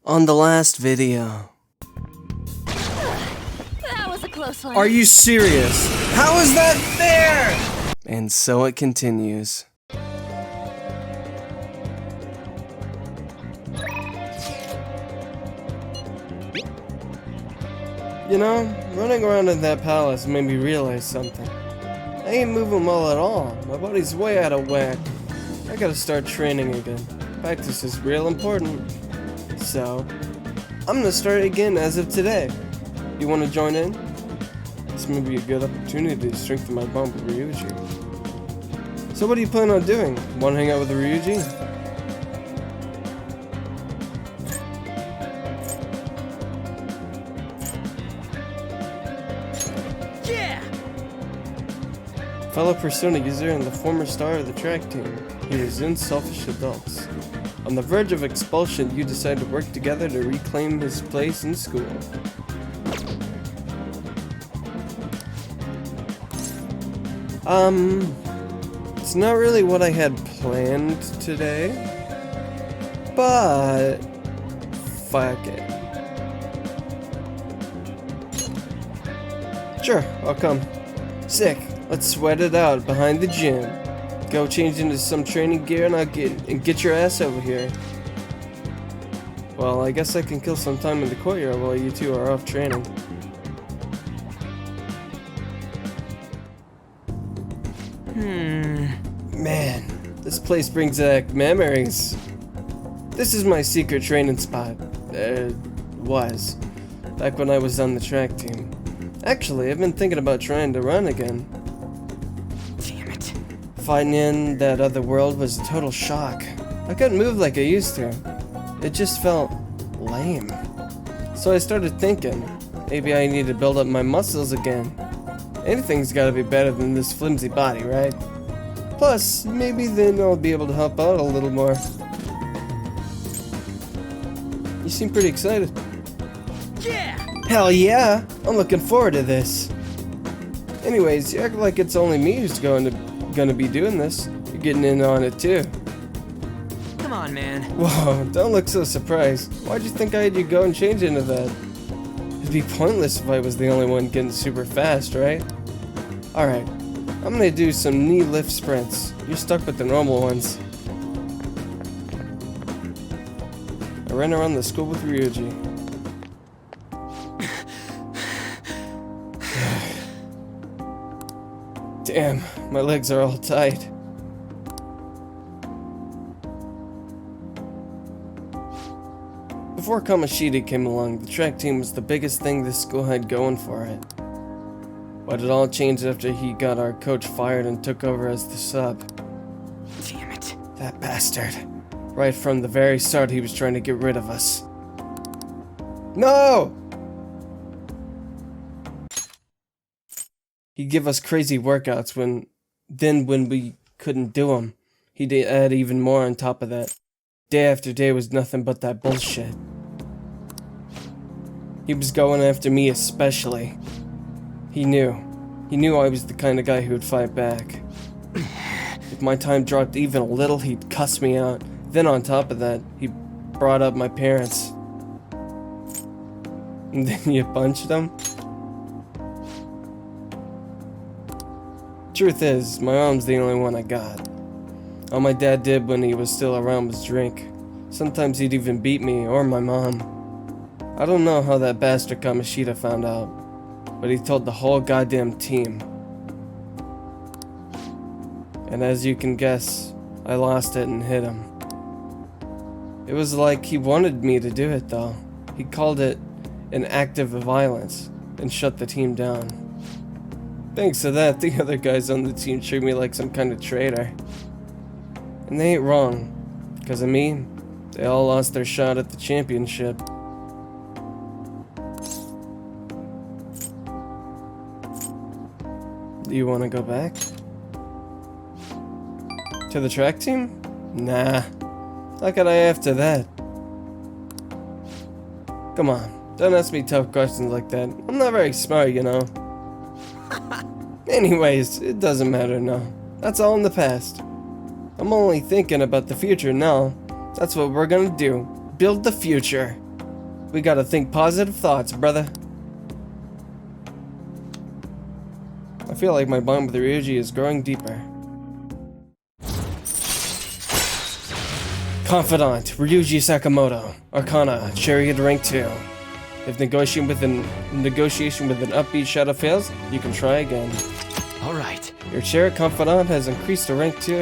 On the last video. That was a close one. Are you serious? How is that fair? And so it continues. You know, running around in that palace made me realize something. I ain't moving well at all. My body's way out of whack. I gotta start training again. Practice is real important. So, I'm gonna start again as of today. You wanna join in? This may be a good opportunity to strengthen my bond with Ryuji. So what do you plan on doing? Wanna hang out with Ryuji? Yeah! Fellow Persona user and the former star of the track team, he was in Selfish Adults. On the verge of expulsion, you decide to work together to reclaim his place in school. It's not really what I had planned today, but fuck it. Sure, I'll come. Sick. Let's sweat it out behind the gym. Go change into some training gear and I'll get your ass over here. Well, I guess I can kill some time in the courtyard while you two are off training. Man, this place brings back memories. This is my secret training spot. Was. Back when I was on the track team. Actually, I've been thinking about trying to run again. Damn it. Fighting in that other world was a total shock. I couldn't move like I used to. It just felt lame. So I started thinking, maybe I need to build up my muscles again. Anything's gotta be better than this flimsy body, right? Plus, maybe then I'll be able to help out a little more. You seem pretty excited. Yeah! Hell yeah! I'm looking forward to this. Anyways, you act like it's only me who's gonna be doing this. You're getting in on it too. Come on, man. Whoa, don't look so surprised. Why'd you think I had you go and change into that? It'd be pointless if I was the only one getting super fast, right? Alright, I'm gonna do some knee lift sprints. You're stuck with the normal ones. I ran around the school with Ryuji. Damn, my legs are all tight. Before Kamoshida came along, the track team was the biggest thing this school had going for it. But it all changed after he got our coach fired and took over as the sub. Damn it. That bastard. Right from the very start, he was trying to get rid of us. No! He'd give us crazy workouts when we couldn't do them, he'd add even more on top of that. Day after day was nothing but that bullshit. He was going after me especially. He knew I was the kind of guy who would fight back. If my time dropped even a little, he'd cuss me out. Then on top of that, he brought up my parents. And then you punched them? Truth is, my mom's the only one I got. All my dad did when he was still around was drink. Sometimes he'd even beat me or my mom. I don't know how that bastard Kamoshida found out, but he told the whole goddamn team. And as you can guess, I lost it and hit him. It was like he wanted me to do it though. He called it an act of violence and shut the team down. Thanks to that, the other guys on the team treat me like some kind of traitor. And they ain't wrong, because of me, they all lost their shot at the championship. Do you want to go back? To the track team? Nah. How could I after that? Come on, don't ask me tough questions like that. I'm not very smart, you know. Anyways, it doesn't matter now. That's all in the past. I'm only thinking about the future now. That's what we're gonna do. Build the future. We gotta think positive thoughts, brother. I feel like my bond with Ryuji is growing deeper. Confidant, Ryuji Sakamoto. Arcana, Chariot rank 2. If negotiation with an upbeat shadow fails, you can try again. Alright. Your Chariot Confidant has increased to rank 2.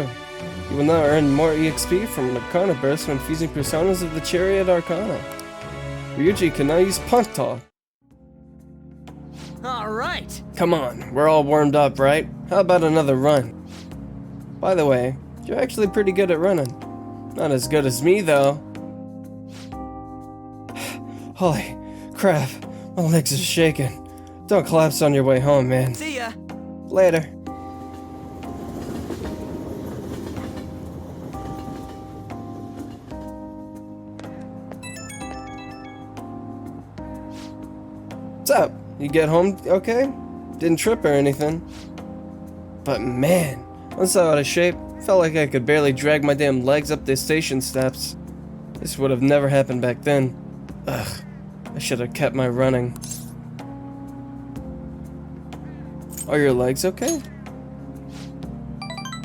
You will now earn more EXP from an Arcana burst when fusing personas of the Chariot Arcana. Ryuji can now use Punk Talk. Alright. Come on, we're all warmed up, right? How about another run? By the way, you're actually pretty good at running. Not as good as me, though. Holy crap, my legs are shaking. Don't collapse on your way home, man. See ya. Later. What's up? You get home okay? Didn't trip or anything. But man, I'm so out of shape. Felt like I could barely drag my damn legs up the station steps. This would have never happened back then. Ugh, I should have kept my running. Are your legs okay?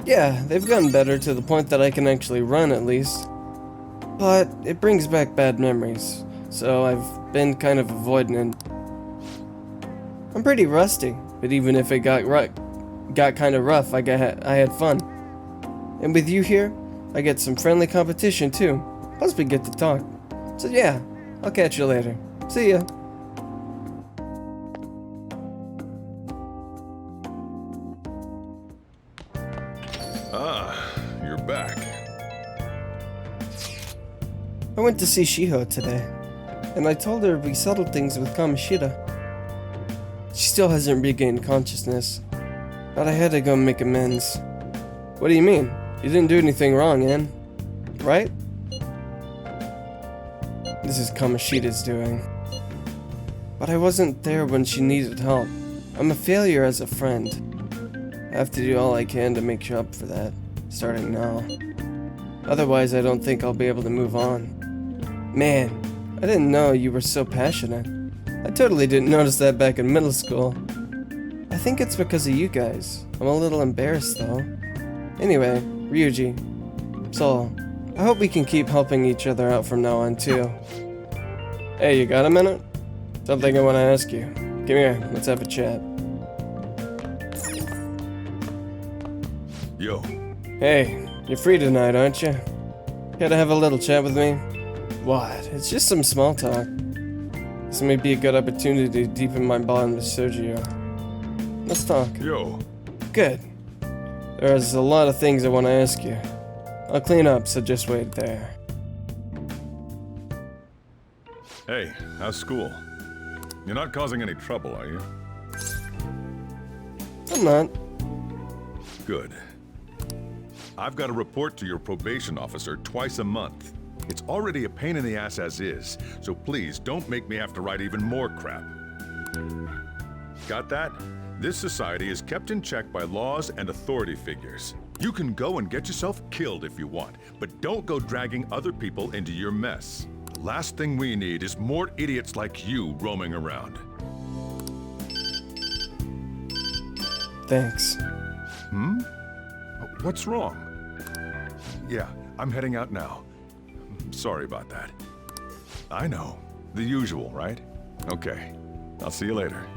Yeah, they've gotten better to the point that I can actually run at least. But it brings back bad memories, so I've been kind of avoiding it. I'm pretty rusty, but even if it got kind of rough, I had fun. And with you here, I get some friendly competition too. Plus we get to talk. So yeah, I'll catch you later. See ya. Ah, you're back. I went to see Shiho today, and I told her we settled things with Kamoshida. She still hasn't regained consciousness, but I had to go make amends. What do you mean? You didn't do anything wrong, Ann. Right? This is Kamoshida's doing. But I wasn't there when she needed help. I'm a failure as a friend. I have to do all I can to make up for that, starting now. Otherwise, I don't think I'll be able to move on. Man, I didn't know you were so passionate. I totally didn't notice that back in middle school. I think it's because of you guys. I'm a little embarrassed though. Anyway, Ryuji. So, I hope we can keep helping each other out from now on too. Hey, you got a minute? Something I want to ask you. Come here, let's have a chat. Yo, Hey, you're free tonight, aren't you? Care to have a little chat with me? What? It's just some small talk. This may be a good opportunity to deepen my bond with Sergio. Let's talk. yo. Good. There's a lot of things I want to ask you. I'll clean up, so just wait there. Hey, how's school? You're not causing any trouble, are you? I'm not. Good. I've got to report to your probation officer twice a month. It's already a pain in the ass as is, so please don't make me have to write even more crap. Got that? This society is kept in check by laws and authority figures. You can go and get yourself killed if you want, but don't go dragging other people into your mess. The last thing we need is more idiots like you roaming around. Thanks. What's wrong? Yeah, I'm heading out now. Sorry about that. I know. The usual, right? Okay. I'll see you later.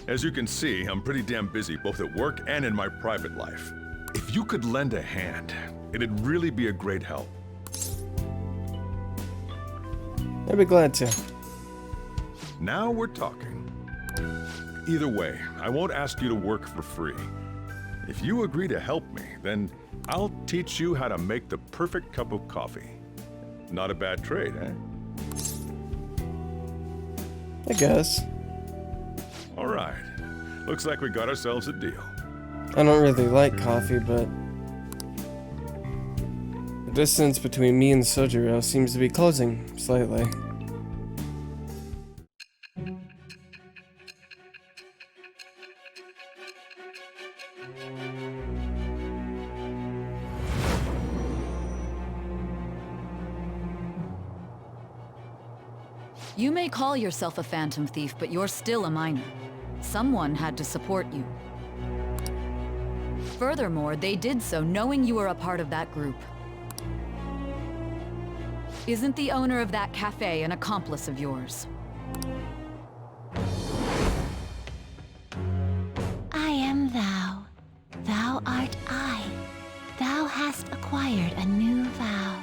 As you can see, I'm pretty damn busy both at work and in my private life. If you could lend a hand, it'd really be a great help. I'd be glad to. Now we're talking. Either way, I won't ask you to work for free. If you agree to help me, then I'll teach you how to make the perfect cup of coffee. Not a bad trade, eh? I guess. All right. Looks like we got ourselves a deal. I don't really like coffee, but the distance between me and Sojiro seems to be closing slightly. You may call yourself a phantom thief, but you're still a minor. Someone had to support you. Furthermore, they did so knowing you were a part of that group. Isn't the owner of that cafe an accomplice of yours? I am thou. Thou art I. Thou hast acquired a new vow.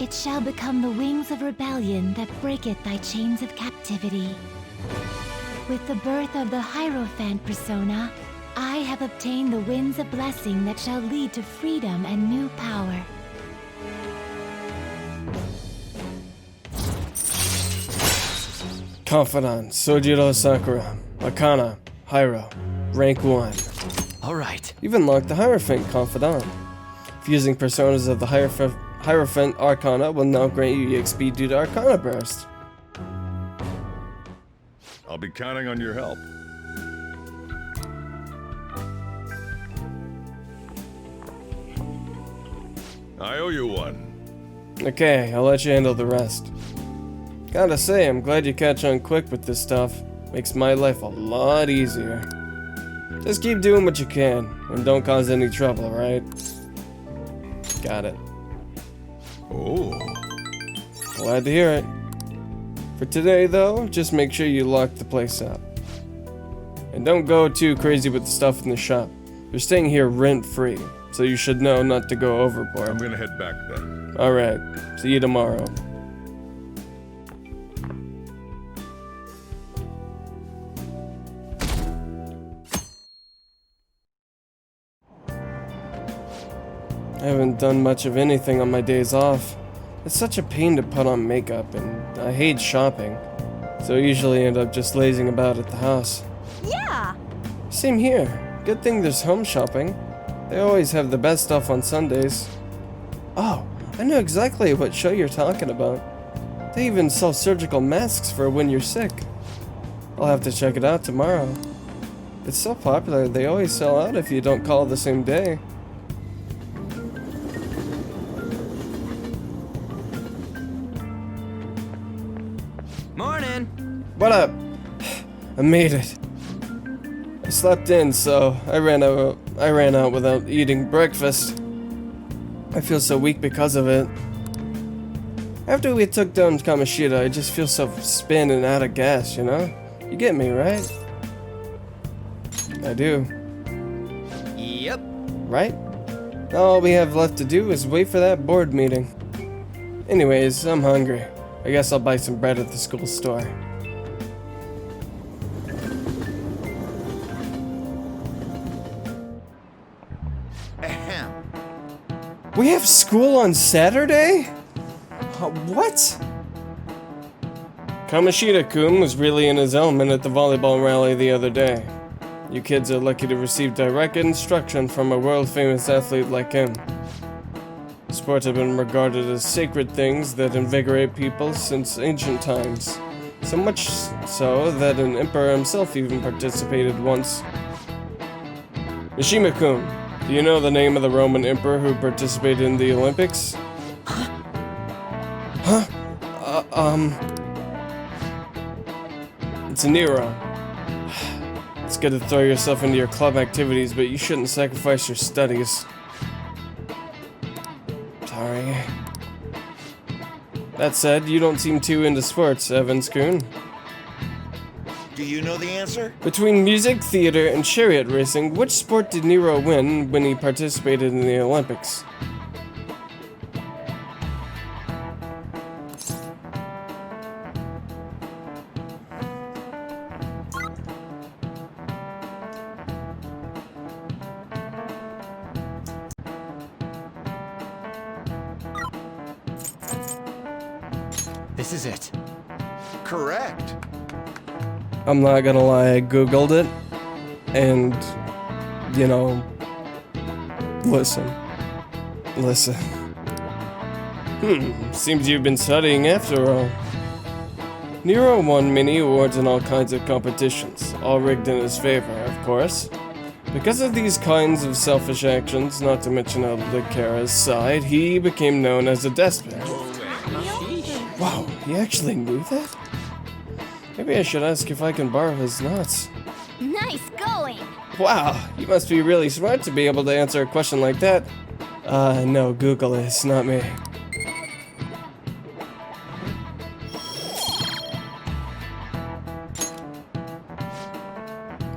It shall become the wings of rebellion that breaketh thy chains of captivity. With the birth of the Hierophant persona, I have obtained the winds of blessing that shall lead to freedom and new power. Confidant, Sojiro Sakura. Arcana, Hyro. Rank 1. All right. You've unlocked the Hierophant Confidant. Fusing personas of the Hierophant Arcana will now grant you EXP due to Arcana Burst. I'll be counting on your help. I owe you one. Okay, I'll let you handle the rest. Gotta say, I'm glad you catch on quick with this stuff. Makes my life a lot easier. Just keep doing what you can, and don't cause any trouble, right? Got it. Oh. Glad to hear it. For today, though, just make sure you lock the place up. And don't go too crazy with the stuff in the shop. You're staying here rent-free, so you should know not to go overboard. I'm gonna head back then. Alright, see you tomorrow. I haven't done much of anything on my days off. It's such a pain to put on makeup, and I hate shopping. So I usually end up just lazing about at the house. Yeah! Same here. Good thing there's home shopping. They always have the best stuff on Sundays. Oh, I know exactly what show you're talking about. They even sell surgical masks for when you're sick. I'll have to check it out tomorrow. It's so popular, they always sell out if you don't call the same day. Morning. What up? I made it. I slept in, so I ran out without eating breakfast. I feel so weak because of it. After we took down Kamoshida, I just feel so spent and out of gas, you know? You get me, right? I do. Yep. Right? All we have left to do is wait for that board meeting. Anyways, I'm hungry. I guess I'll buy some bread at the school store. Ahem. We have school on Saturday? What? Kamoshida-kun was really in his element at the volleyball rally the other day. You kids are lucky to receive direct instruction from a world-famous athlete like him. Sports have been regarded as sacred things that invigorate people since ancient times. So much so that an emperor himself even participated once. Mishima-kun, do you know the name of the Roman emperor who participated in the Olympics? Huh? It's Nero. It's good to throw yourself into your club activities, but you shouldn't sacrifice your studies. Sorry. That said, you don't seem too into sports, Evans-kun. Do you know the answer? Between music, theater, and chariot racing, which sport did Nero win when he participated in the Olympics? This is it. Correct. I'm not gonna lie, I googled it, and, you know, listen. Seems you've been studying after all. Nero won many awards in all kinds of competitions, all rigged in his favor, of course. Because of these kinds of selfish actions, not to mention Licara's side, he became known as a despot. Wow, he actually knew that? Maybe I should ask if I can borrow his knots. Nice going! Wow, you must be really smart to be able to answer a question like that. No, Google is, not me.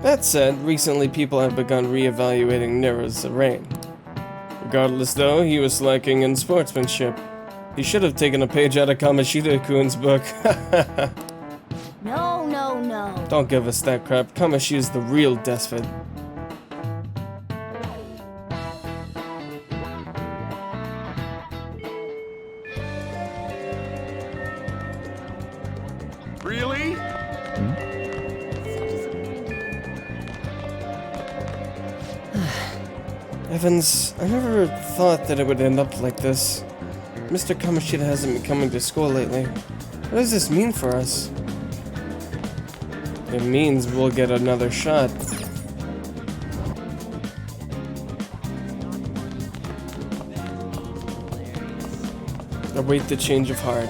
That said, recently people have begun re-evaluating Nero's reign. Regardless though, he was lacking in sportsmanship. He should have taken a page out of Kamoshida-kun's book. No, no, no. Don't give us that crap. Kamoshida's the real despot. Really? Evans, I never thought that it would end up like this. Mr. Kamoshida hasn't been coming to school lately. What does this mean for us? It means we'll get another shot. Await the change of heart.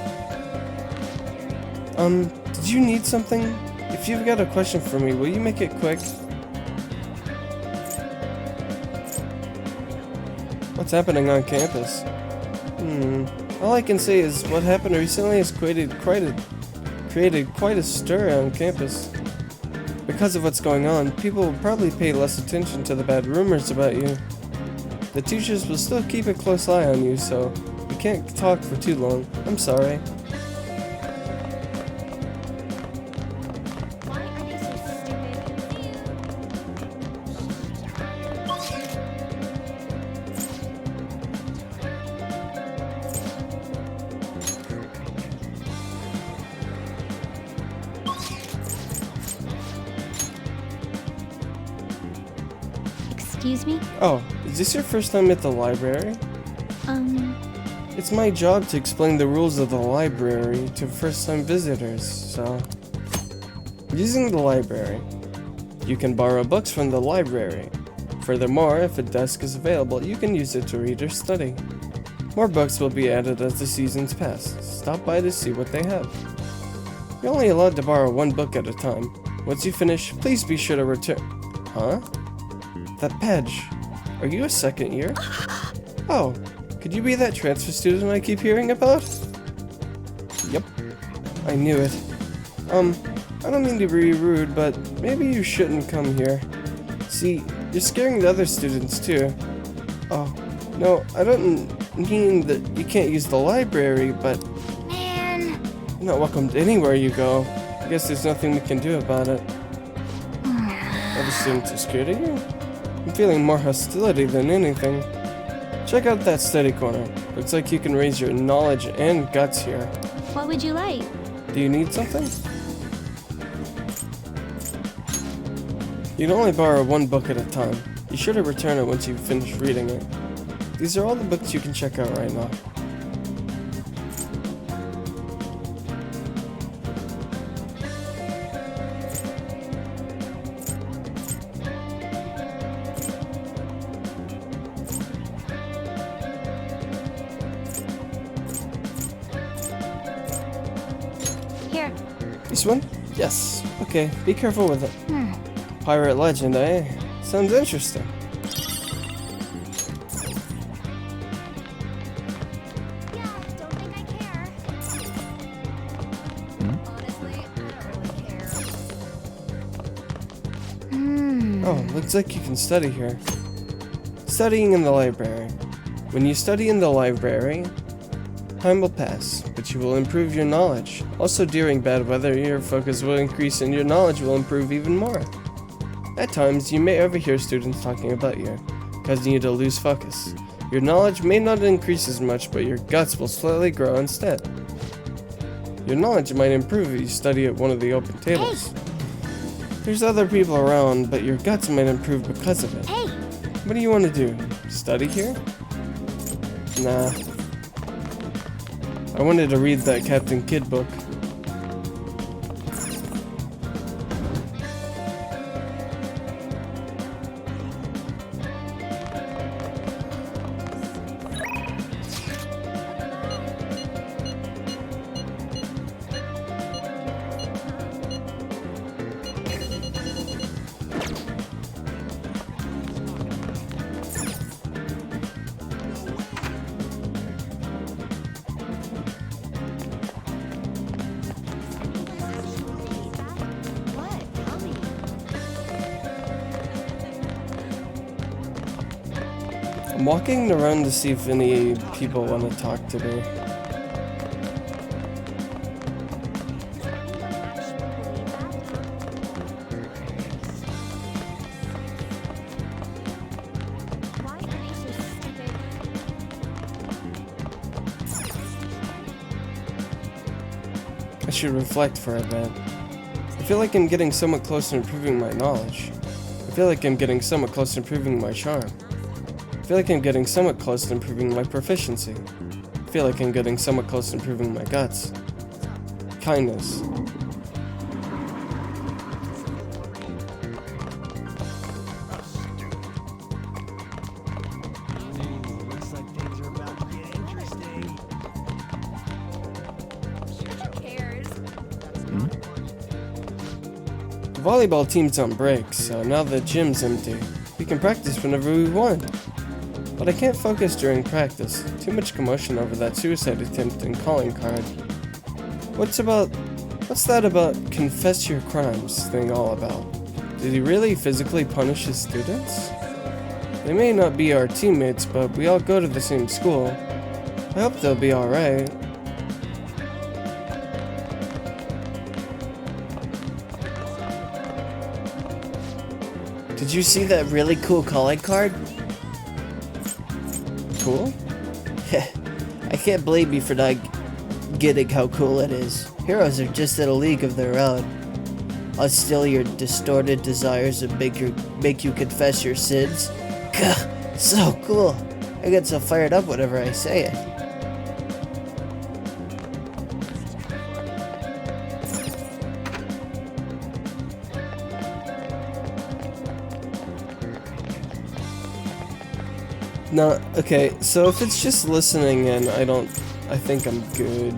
Did you need something? If you've got a question for me, will you make it quick? What's happening on campus? All I can say is what happened recently has created quite a stir on campus. Because of what's going on, people will probably pay less attention to the bad rumors about you. The teachers will still keep a close eye on you, so we can't talk for too long. I'm sorry. Why are they so stupid? Excuse me? Oh, is this your first time at the library? It's my job to explain the rules of the library to first-time visitors, so... Using the library. You can borrow books from the library. Furthermore, if a desk is available, you can use it to read or study. More books will be added as the seasons pass. Stop by to see what they have. You're only allowed to borrow one book at a time. Once you finish, please be sure to return... Huh? That badge. Are you a second year? Oh, could you be that transfer student I keep hearing about? Yep, I knew it. I don't mean to be rude, but maybe you shouldn't come here. See, you're scaring the other students too. Oh, no, I don't mean that you can't use the library, but... Man. You're not welcomed anywhere you go. I guess there's nothing we can do about it. Other students are scared of you? I'm feeling more hostility than anything. Check out that study corner. Looks like you can raise your knowledge and guts here. What would you like? Do you need something? You can only borrow one book at a time. Be sure to return it once you've finished reading it. These are all the books you can check out right now. Here. This one? Yes. Okay, be careful with it. Pirate legend, eh? Sounds interesting. Yeah, don't think I care. Honestly, I don't really care. Oh, looks like you can study here. Studying in the library. When you study in the library, time will pass, but you will improve your knowledge. Also, during bad weather, your focus will increase and your knowledge will improve even more. At times, you may overhear students talking about you, causing you to lose focus. Your knowledge may not increase as much, but your guts will slightly grow instead. Your knowledge might improve if you study at one of the open tables. There's other people around, but your guts might improve because of it. Hey! What do you want to do? Study here? Nah. I wanted to read that Captain Kidd book. I'm walking around to see if any people want to talk to me. I should reflect for a bit. I feel like I'm getting somewhat close to improving my knowledge. I feel like I'm getting somewhat close to improving my charm. I feel like I'm getting somewhat close to improving my proficiency. I feel like I'm getting somewhat close to improving my guts. Kindness. The volleyball team's on break, so now the gym's empty. We can practice whenever we want. But I can't focus during practice. Too much commotion over that suicide attempt and calling card. What's that about confess your crimes thing all about? Did he really physically punish his students? They may not be our teammates, but we all go to the same school. I hope they'll be alright. Did you see that really cool calling card? Cool? I can't blame you for not getting how cool it is. Heroes are just in a league of their own. I'll steal your distorted desires and make you confess your sins. Gah, so cool. I get so fired up whenever I say it. No, okay, so if it's just listening in, I think I'm good.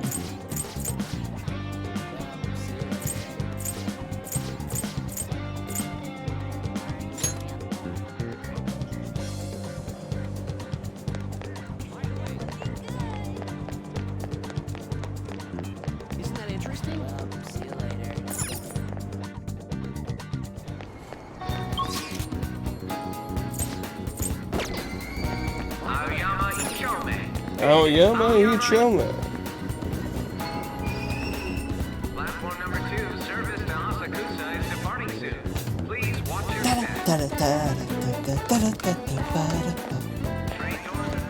Isn't that interesting? See you later. Aoyama Ichome. Platform number 2, service to Asakusa is departing soon. Please watch your step. Train doors.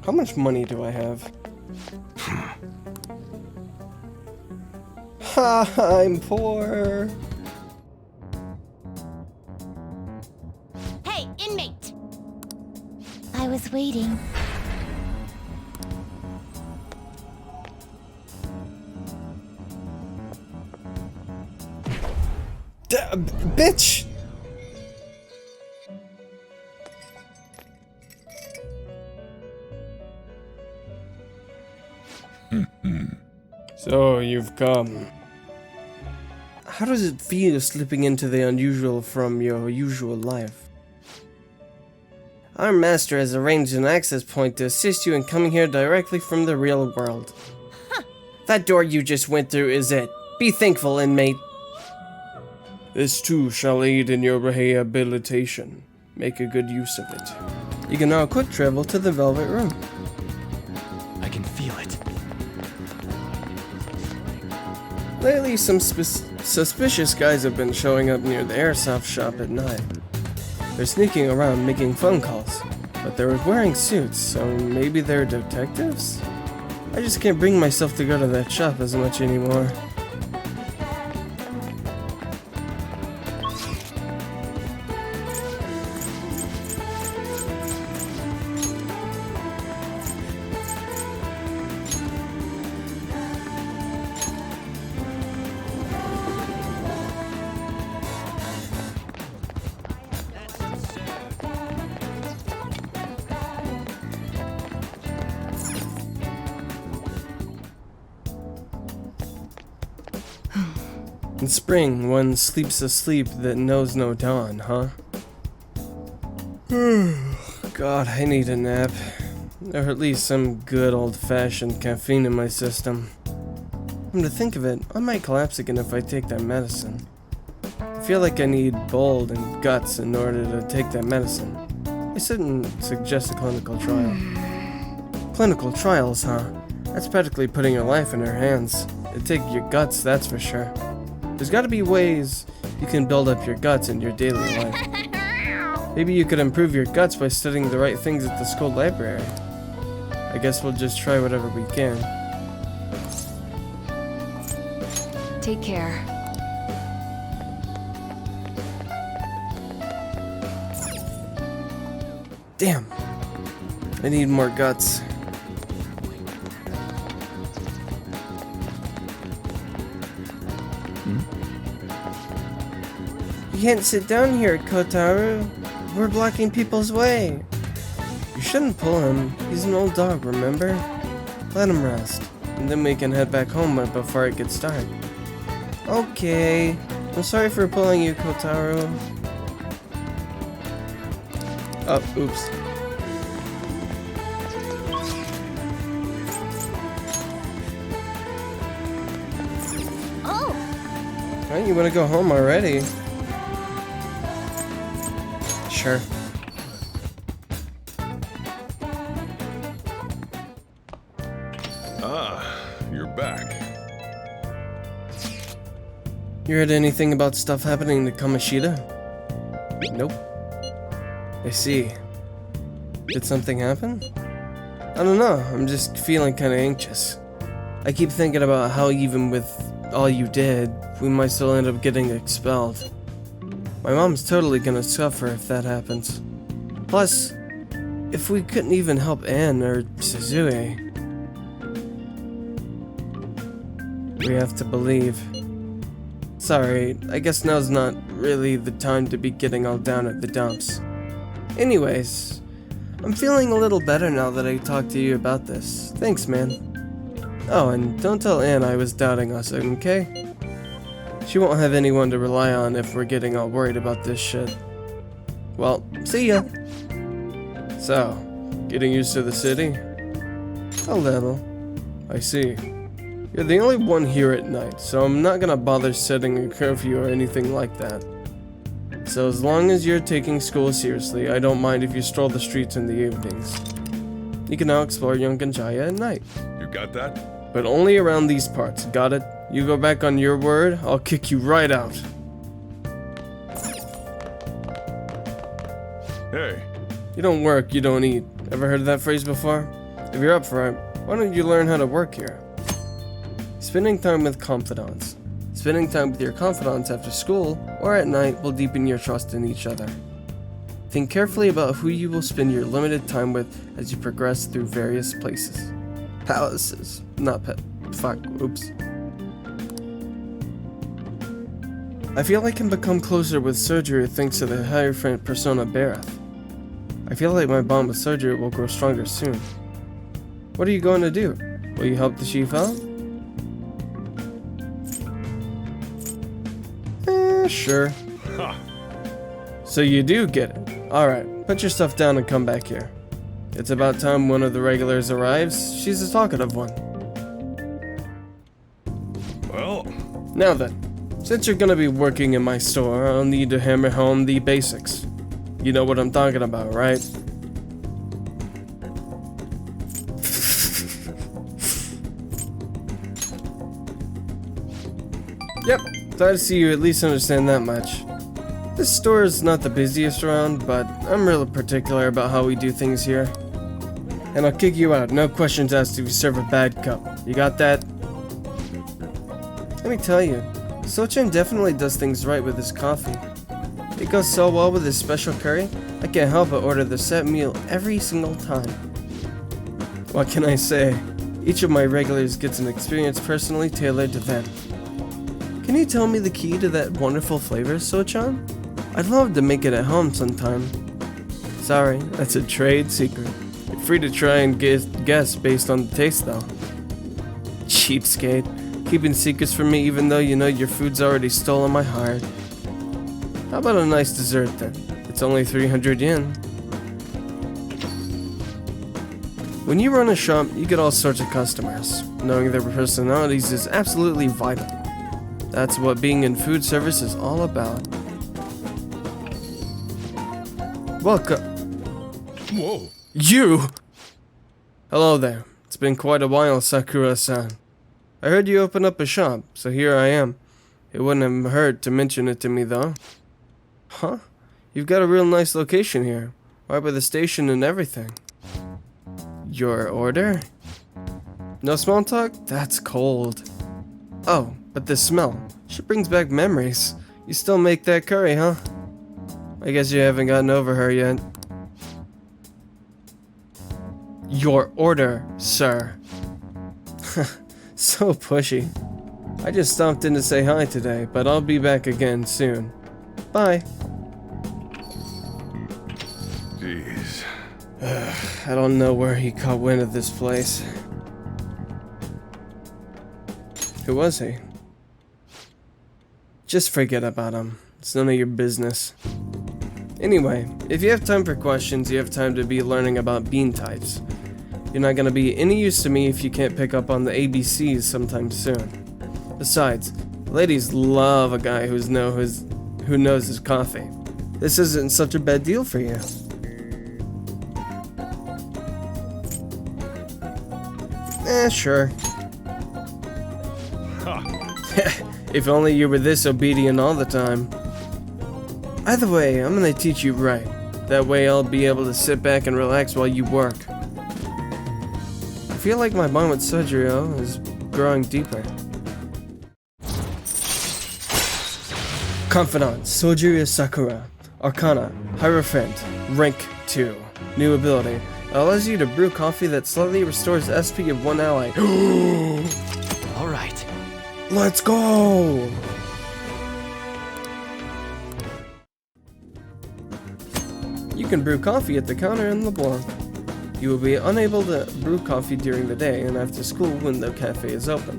How much money do I have? Ha, I'm poor. Hey, inmate! I was waiting. Bitch! So you've come. How does it feel slipping into the unusual from your usual life? Our master has arranged an access point to assist you in coming here directly from the real world. That door you just went through is it. Be thankful, inmate. This too shall aid in your rehabilitation. Make a good use of it. You can now quick travel to the Velvet Room. I can feel it. Lately, some suspicious guys have been showing up near the airsoft shop at night. They're sneaking around making phone calls, but they're wearing suits, so maybe they're detectives? I just can't bring myself to go to that shop as much anymore. In spring, one sleeps a sleep that knows no dawn, huh? God, I need a nap. or at least some good old-fashioned caffeine in my system. Come to think of it, I might collapse again if I take that medicine. I feel like I need bold and guts in order to take that medicine. I shouldn't suggest a clinical trial. Clinical trials, huh? That's practically putting your life in her hands. It'd take your guts, that's for sure. There's gotta be ways you can build up your guts in your daily life. Maybe you could improve your guts by studying the right things at the school library. I guess we'll just try whatever we can. Take care. Damn. I need more guts. You can't sit down here, Kotaro. We're blocking people's way. You shouldn't pull him. He's an old dog, remember? Let him rest, and then we can head back home before it gets dark. Okay. I'm sorry for pulling you, Kotaro. Oh, oops. Oh! Alright, you wanna go home already? Sure. Ah, you're back. You heard anything about stuff happening to Kamoshida? Nope. I see. Did something happen? I don't know, I'm just feeling kinda anxious. I keep thinking about how even with all you did, we might still end up getting expelled. My mom's totally gonna suffer if that happens. Plus, if we couldn't even help Anne or Suzue, we have to believe. Sorry, I guess now's not really the time to be getting all down at the dumps. Anyways, I'm feeling a little better now that I talked to you about this. Thanks, man. Oh, and don't tell Anne I was doubting us, okay? She won't have anyone to rely on if we're getting all worried about this shit. Well, see ya! So, getting used to the city? A little. I see. You're the only one here at night, so I'm not gonna bother setting a curfew or anything like that. So as long as you're taking school seriously, I don't mind if you stroll the streets in the evenings. You can now explore Yonkanchaya at night. You got that? But only around these parts, got it? You go back on your word, I'll kick you right out. Hey, You don't work, you don't eat. Ever heard of that phrase before? If you're up for it, why don't you learn how to work here? Spending time with confidants. Spending time with your confidants after school or at night will deepen your trust in each other. Think carefully about who you will spend your limited time with as you progress through various places. Palaces. Not oops. I feel I can become closer with Surgery thanks to the Hierophant persona Bareth. I feel like my bond with Surgery will grow stronger soon. What are you going to do? Will you help the chief out? Sure. ha! So you do get it. Alright, put your stuff down and come back here. It's about time one of the regulars arrives. She's a talkative one. Well, Now then, since you're gonna be working in my store, I'll need to hammer home the basics. You know what I'm talking about, right? Yep, glad to see you at least understand that much. This store is not the busiest around, but I'm really particular about how we do things here. And I'll kick you out, no questions asked if you serve a bad cup. You got that? Let me tell you, Sochin definitely does things right with his coffee. It goes so well with his special curry, I can't help but order the set meal every single time. What can I say? Each of my regulars gets an experience personally tailored to them. Can you tell me the key to that wonderful flavor, Sochan? I'd love to make it at home sometime. Sorry, that's a trade secret. You're free to try and guess based on the taste though. Cheapskate. Keeping secrets from me even though you know your food's already stolen my heart. How about a nice dessert then? It's only 300 yen. When you run a shop, you get all sorts of customers. Knowing their personalities is absolutely vital. That's what being in food service is all about. Welcome. Whoa. You! Hello there. It's been quite a while, Sakura-san. I heard you open up a shop, so here I am. It wouldn't have hurt to mention it to me, though. Huh? You've got a real nice location here. Right by the station and everything. Your order? No small talk? That's cold. Oh, but the smell. She brings back memories. You still make that curry, huh? I guess you haven't gotten over her yet. Your order, sir. So pushy. I just stopped in to say hi today, but I'll be back again soon. Bye. Jeez. I don't know where he caught wind of this place. Who was he? Just forget about him. It's none of your business. Anyway, if you have time for questions, you have time to be learning about bean types. You're not gonna be any use to me if you can't pick up on the ABCs sometime soon. Besides, ladies love a guy who knows his coffee. This isn't such a bad deal for you. Sure. If only you were this obedient all the time. Either way, I'm gonna teach you right. That way I'll be able to sit back and relax while you work. I feel like my bond with Sojiro is growing deeper. Confidant, Sojiro Sakura. Arcana, Hierophant, Rank 2. New ability. Allows you to brew coffee that slightly restores SP of one ally. All right. Let's go! You can brew coffee at the counter in LeBlanc. You will be unable to brew coffee during the day and after school when the cafe is open.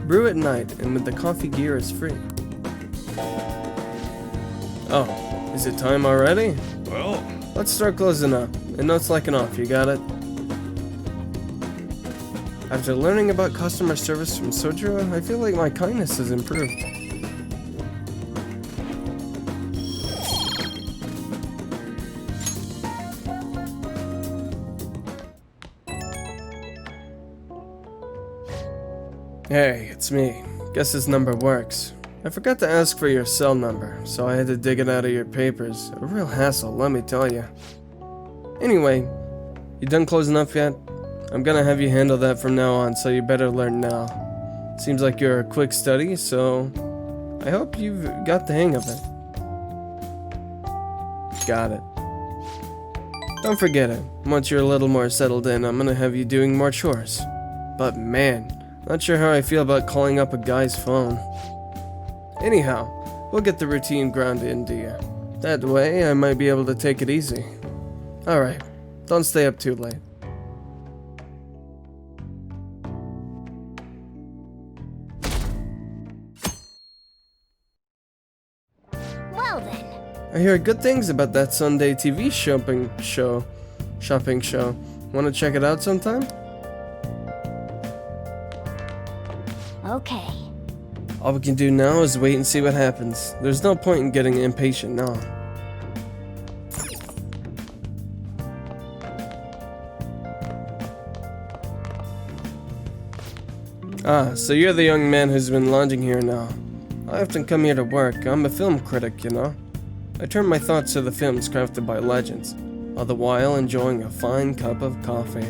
Brew at night and when the coffee gear is free. Oh, is it time already? Well, Let's start closing up. And no slacking off, you got it? After learning about customer service from Sojiro, I feel like my kindness has improved. Hey, it's me. Guess this number works. I forgot to ask for your cell number, so I had to dig it out of your papers. A real hassle, let me tell you. Anyway, you done closing up yet? I'm gonna have you handle that from now on, so you better learn now. Seems like you're a quick study, so I hope you've got the hang of it. Got it. Don't forget it. Once you're a little more settled in, I'm gonna have you doing more chores. But man, not sure how I feel about calling up a guy's phone. Anyhow, we'll get the routine grounded into you. That way, I might be able to take it easy. Alright, don't stay up too late. Well then. I hear good things about that Sunday TV shopping show. Want to check it out sometime? Okay. All we can do now is wait and see what happens. There's no point in getting impatient now. Ah, so you're the young man who's been lodging here now. I often come here to work. I'm a film critic, you know. I turn my thoughts to the films crafted by legends, all the while enjoying a fine cup of coffee.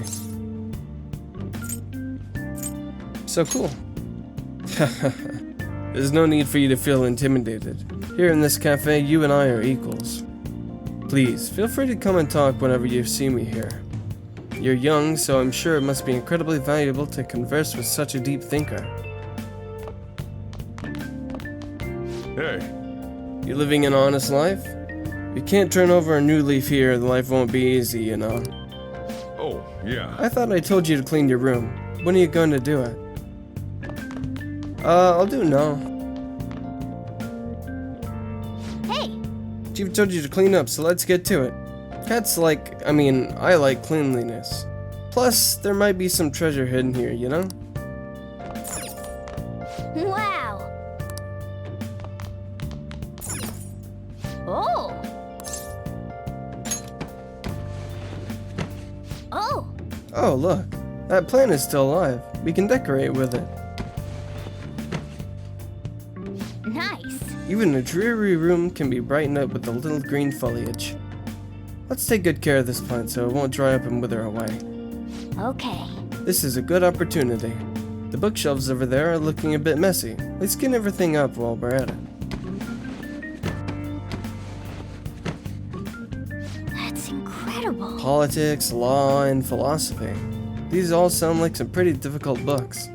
So cool. There's no need for you to feel intimidated. Here in this cafe, you and I are equals. Please, feel free to come and talk whenever you see me here. You're young, so I'm sure it must be incredibly valuable to converse with such a deep thinker. hey, You living an honest life? You can't turn over a new leaf here, life won't be easy, you know. oh, yeah. I thought I told you to clean your room. When are you going to do it? I'll do it now. Hey! Chief told you to clean up, so let's get to it. I like cleanliness. Plus, there might be some treasure hidden here, you know? Wow! Oh! Oh! Oh, look. That plant is still alive. We can decorate with it. Nice! Even a dreary room can be brightened up with a little green foliage. Let's take good care of this plant so it won't dry up and wither away. Okay. This is a good opportunity. The bookshelves over there are looking a bit messy. Let's clean everything up while we're at it. That's incredible. Politics, law, and philosophy. These all sound like some pretty difficult books.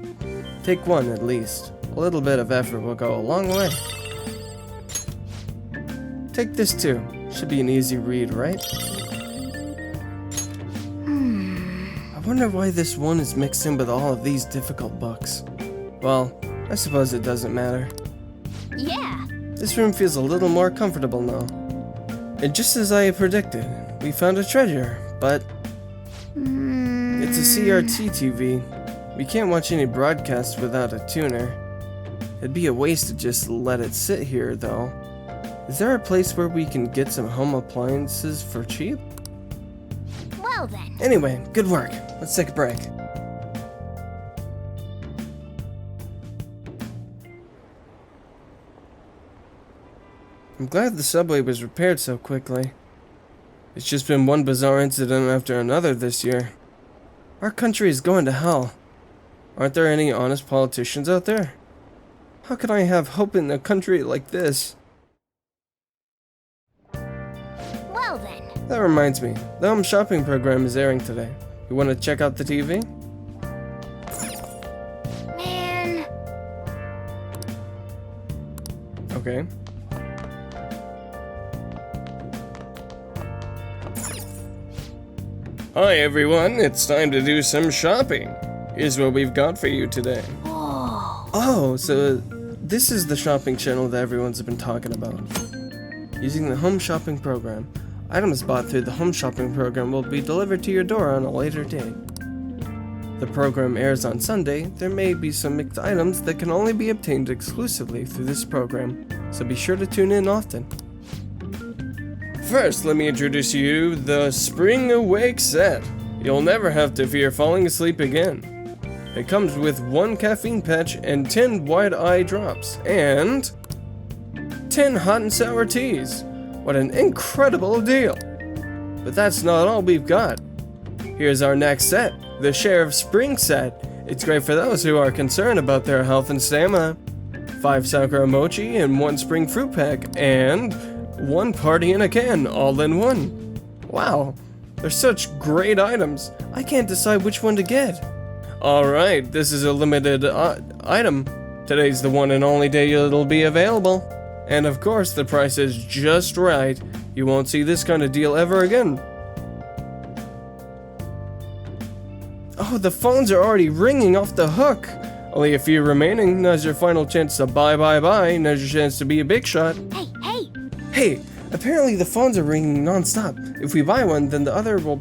Take one at least. A little bit of effort will go a long way. Take this too. Should be an easy read, right? I wonder why this one is mixed in with all of these difficult books. Well, I suppose it doesn't matter. Yeah! This room feels a little more comfortable now. And just as I predicted, we found a treasure, but it's a CRT TV. We can't watch any broadcasts without a tuner. It'd be a waste to just let it sit here, though. Is there a place where we can get some home appliances for cheap? Well then. Anyway, good work. Let's take a break. I'm glad the subway was repaired so quickly. It's just been one bizarre incident after another this year. Our country is going to hell. Aren't there any honest politicians out there? How can I have hope in a country like this? Well then. That reminds me, the home shopping program is airing today. You want to check out the TV? Man. Okay. Hi everyone, it's time to do some shopping. Here's what we've got for you today. Whoa. Oh, so this is the shopping channel that everyone's been talking about. Using the home shopping program, items bought through the home shopping program will be delivered to your door on a later date. The program airs on Sunday. There may be some mixed items that can only be obtained exclusively through this program, so be sure to tune in often. First, let me introduce you the Spring Awake set. You'll never have to fear falling asleep again. It comes with 1 caffeine patch and 10 wide eye drops, and 10 hot and sour teas. What an incredible deal! But that's not all we've got. Here's our next set, the Sheriff Spring set. It's great for those who are concerned about their health and stamina. 5 Sakura Mochi and 1 Spring Fruit Pack, and 1 Party in a Can, all in one. Wow, they're such great items. I can't decide which one to get. Alright, this is a limited item. Today's the one and only day it'll be available. And of course, the price is just right. You won't see this kind of deal ever again. Oh, the phones are already ringing off the hook. Only a few remaining. Now's your final chance to buy. Now's your chance to be a big shot. Hey! Hey, apparently the phones are ringing non-stop. If we buy one, then the other will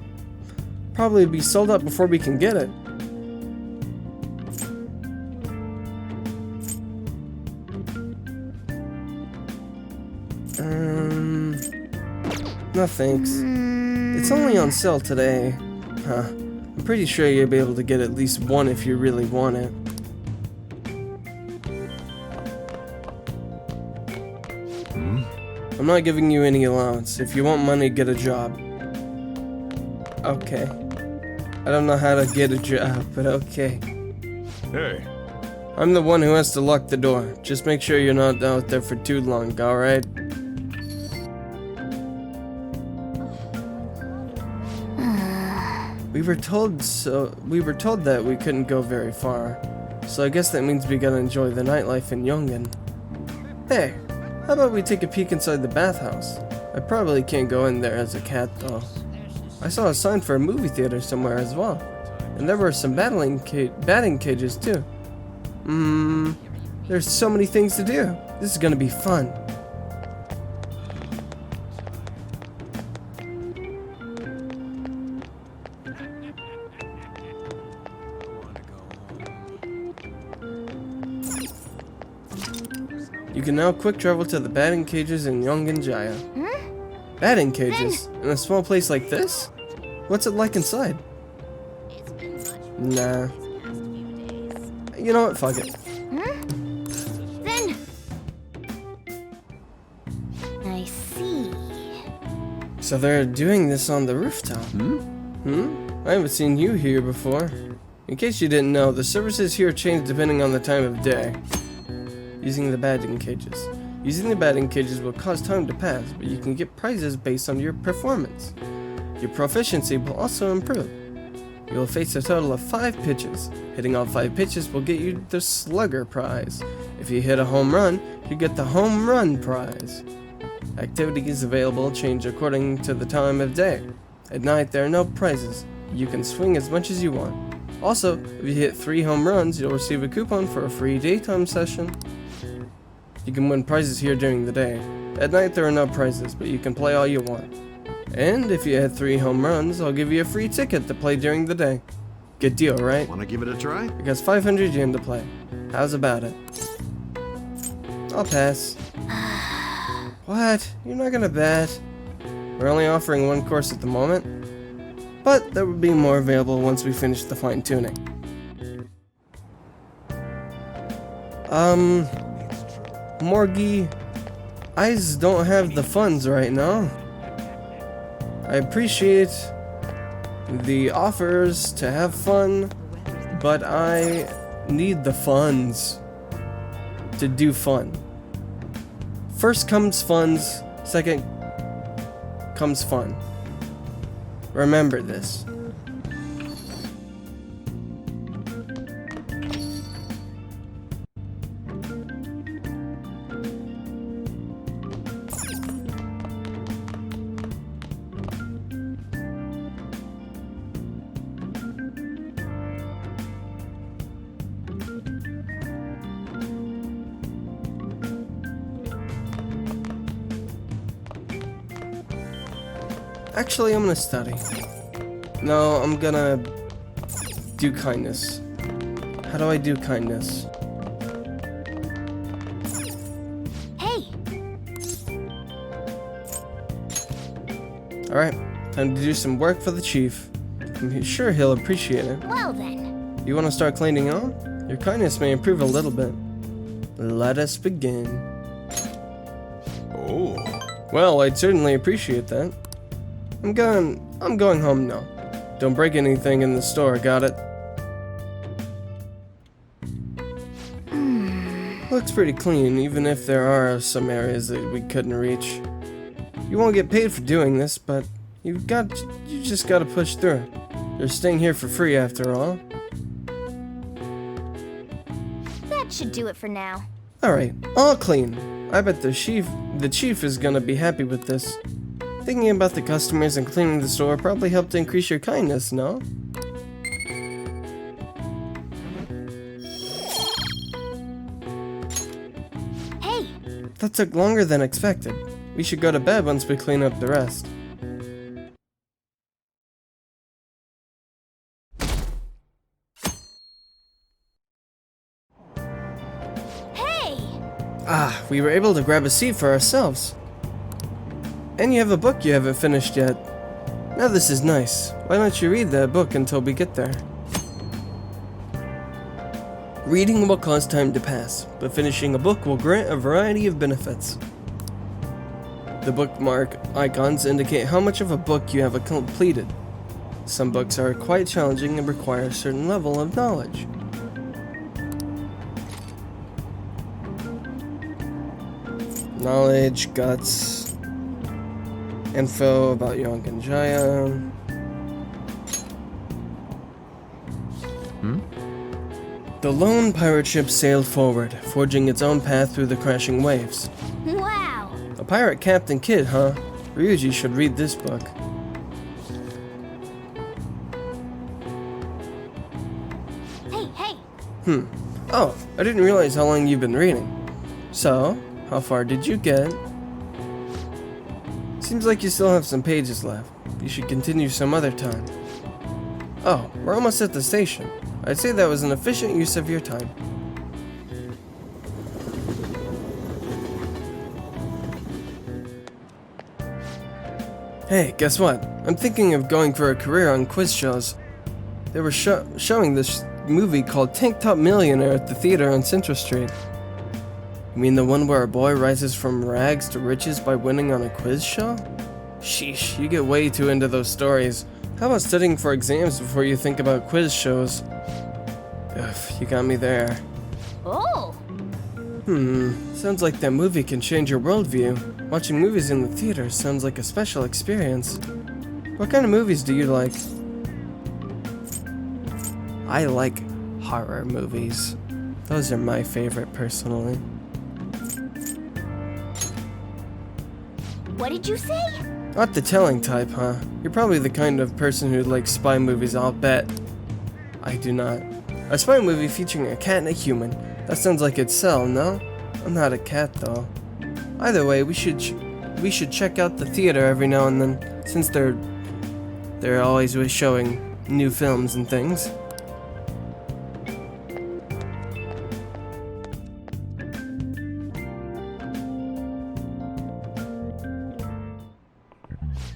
probably be sold out before we can get it. No thanks. It's only on sale today. Huh. I'm pretty sure you'll be able to get at least one if you really want it. I'm not giving you any allowance. If you want money, get a job. Okay. I don't know how to get a job, but okay. Hey, I'm the one who has to lock the door. Just make sure you're not out there for too long, alright? We were told that we couldn't go very far. So I guess that means we gotta enjoy the nightlife in Yongen. Hey, how about we take a peek inside the bathhouse? I probably can't go in there as a cat though. I saw a sign for a movie theater somewhere as well. And there were some batting cages too. There's so many things to do. This is gonna be fun. You can now quick travel to the batting cages in Yongenjaya. Batting cages? In a small place like this? What's it like inside? Nah. You know what? Fuck it. Then... I see. So they're doing this on the rooftop. I haven't seen you here before. In case you didn't know, the services here change depending on the time of day. Using the batting cages. Using the batting cages will cause time to pass, but you can get prizes based on your performance. Your proficiency will also improve. You will face a total of 5 pitches. Hitting all 5 pitches will get you the Slugger prize. If you hit a home run, you get the Home Run prize. Activities available change according to the time of day. At night, there are no prizes. You can swing as much as you want. Also, if you hit 3 home runs, you'll receive a coupon for a free daytime session. You can win prizes here during the day. At night, there are no prizes, but you can play all you want. And if you hit 3 home runs, I'll give you a free ticket to play during the day. Good deal, right? Want to give it a try? It costs 500 yen to play. How's about it? I'll pass. What? You're not gonna bet? We're only offering 1 course at the moment, but there will be more available once we finish the fine-tuning. Morgie, I just don't have the funds right now. I appreciate the offers to have fun, but I need the funds to do fun. First comes funds, second comes fun. Remember this. Actually, I'm gonna study. No, I'm gonna do kindness. How do I do kindness? Hey! Alright, time to do some work for the chief. I'm sure he'll appreciate it. Well then. You wanna start cleaning on? Your kindness may improve a little bit. Let us begin. Oh. Well, I'd certainly appreciate that. I'm going home now. Don't break anything in the store, got it? Looks pretty clean, even if there are some areas that we couldn't reach. You won't get paid for doing this, but you just gotta push through. You're staying here for free after all. That should do it for now. Alright, all clean. I bet the chief is gonna be happy with this. Thinking about the customers and cleaning the store probably helped to increase your kindness, no? Hey! That took longer than expected. We should go to bed once we clean up the rest. Hey! Ah, we were able to grab a seat for ourselves. And you have a book you haven't finished yet. Now this is nice. Why don't you read that book until we get there? Reading will cause time to pass, but finishing a book will grant a variety of benefits. The bookmark icons indicate how much of a book you have completed. Some books are quite challenging and require a certain level of knowledge. Knowledge, guts, info about Yongenjaya. The lone pirate ship sailed forward, forging its own path through the crashing waves. Wow! A pirate Captain Kidd, huh? Ryuji should read this book. Hey! Oh, I didn't realize how long you've been reading. So, how far did you get? Seems like you still have some pages left. You should continue some other time. Oh, we're almost at the station. I'd say that was an efficient use of your time. Hey, guess what? I'm thinking of going for a career on quiz shows. They were showing this movie called Tank Top Millionaire at the theater on Central Street. You mean the one where a boy rises from rags to riches by winning on a quiz show? Sheesh, you get way too into those stories. How about studying for exams before you think about quiz shows? Ugh, you got me there. Oh! Sounds like that movie can change your worldview. Watching movies in the theater sounds like a special experience. What kind of movies do you like? I like horror movies. Those are my favorite, personally. What did you say? Not the telling type, huh? You're probably the kind of person who likes spy movies, I'll bet. I do not. A spy movie featuring a cat and a human. That sounds like it'd sell, no? I'm not a cat, though. Either way, we should check out the theater every now and then, since they're always showing new films and things.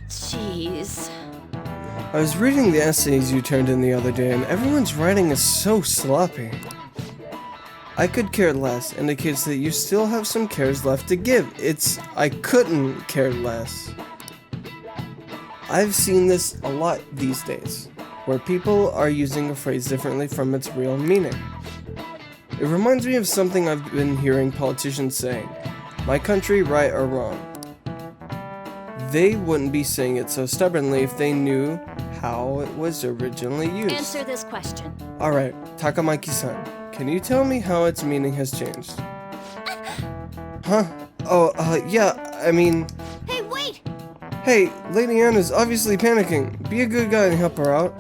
Jeez. I was reading the essays you turned in the other day, and everyone's writing is so sloppy. I could care less indicates that you still have some cares left to give. It's I couldn't care less. I've seen this a lot these days, where people are using a phrase differently from its real meaning. It reminds me of something I've been hearing politicians saying, my country, right or wrong. They wouldn't be saying it so stubbornly if they knew how it was originally used. Answer this question. Alright, Takamaki-san, can you tell me how its meaning has changed? Huh? Yeah, I mean... Hey, wait! Hey, Lady Anna's obviously panicking. Be a good guy and help her out.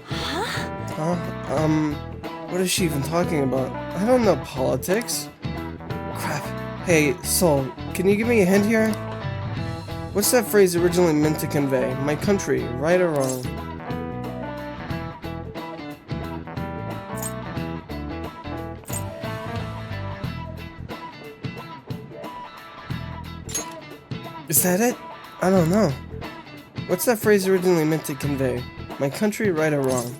Huh? What is she even talking about? I don't know politics. Crap. Hey, Soul, can you give me a hint here? What's that phrase originally meant to convey? My country, right or wrong? Is that it? I don't know. What's that phrase originally meant to convey? My country, right or wrong?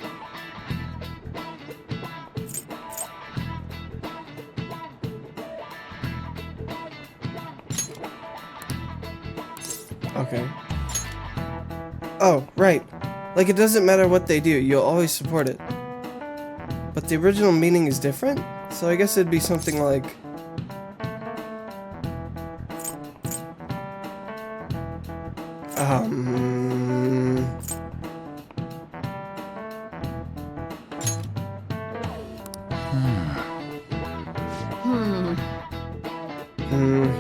Okay. Oh, right. Like it doesn't matter what they do, you'll always support it. But the original meaning is different? So I guess it'd be something like...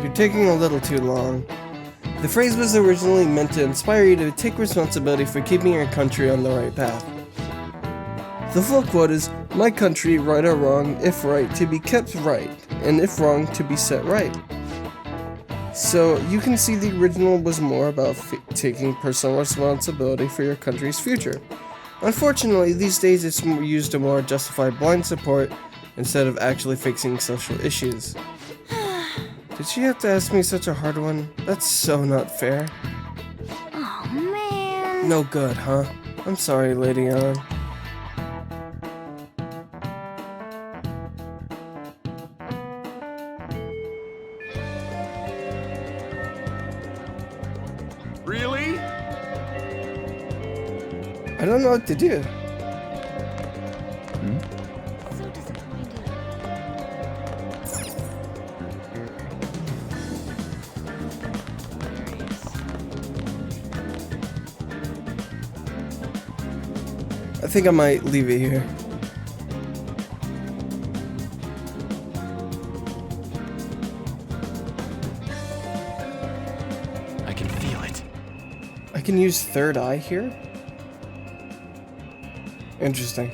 You're taking a little too long. The phrase was originally meant to inspire you to take responsibility for keeping your country on the right path. The full quote is, my country, right or wrong, if right, to be kept right, and if wrong, to be set right. So you can see the original was more about taking personal responsibility for your country's future. Unfortunately, these days it's used to more justify blind support instead of actually fixing social issues. Did she have to ask me such a hard one? That's so not fair. Oh, man. No good, huh? I'm sorry, Lady Anne. Really? I don't know what to do. So disappointed. I think I might leave it here. I can feel it. I can use third eye here? Interesting.